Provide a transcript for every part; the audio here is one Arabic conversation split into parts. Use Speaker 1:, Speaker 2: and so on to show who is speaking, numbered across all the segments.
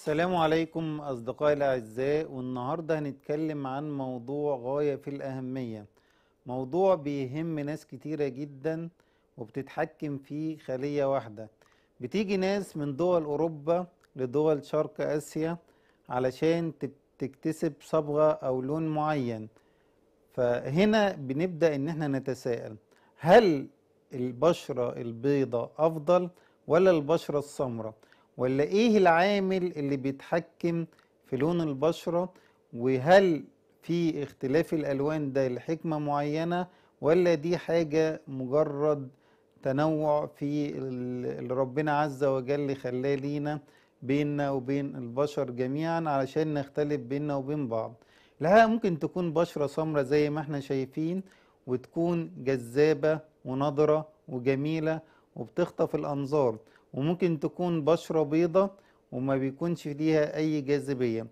Speaker 1: السلام عليكم أصدقائي الأعزاء، والنهاردة هنتكلم عن موضوع غاية في الأهمية. موضوع بيهم ناس كتيرة جدا وبتتحكم فيه خلية واحدة. بتيجي ناس من دول أوروبا لدول شرق آسيا علشان تكتسب صبغة أو لون معين. فهنا بنبدأ إن احنا نتساءل، هل البشرة البيضاء أفضل ولا البشرة السمراء؟ ولا إيه العامل اللي بيتحكم في لون البشرة؟ وهل في اختلاف الألوان ده لحكمة معينة، ولا دي حاجة مجرد تنوع في اللي ربنا عز وجل خلاه لينا بيننا وبين البشر جميعا علشان نختلف بيننا وبين بعض؟ لها ممكن تكون بشرة سمرة زي ما احنا شايفين، وتكون جذابة ونضرة وجميلة وبتخطف الأنظار، وممكن تكون بشرة بيضة وما بيكونش ليها أي جاذبية.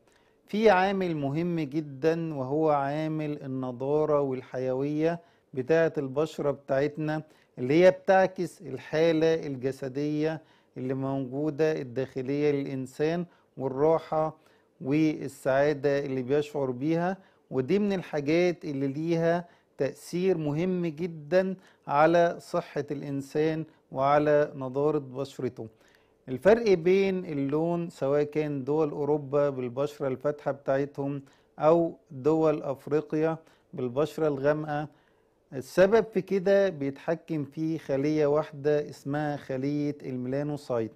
Speaker 1: في عامل مهم جدا وهو عامل النضارة والحيوية بتاعة البشرة بتاعتنا، اللي هي بتعكس الحالة الجسدية اللي موجودة الداخلية للإنسان، والراحة والسعادة اللي بيشعر بيها. ودي من الحاجات اللي ليها تأثير مهم جدا على صحة الإنسان وعلى نضارة بشرته. الفرق بين اللون سواء كان دول أوروبا بالبشرة الفاتحة بتاعتهم أو دول أفريقيا بالبشرة الغامقة، السبب في كده بيتحكم فيه خلية واحدة اسمها خلية الميلانوسايت.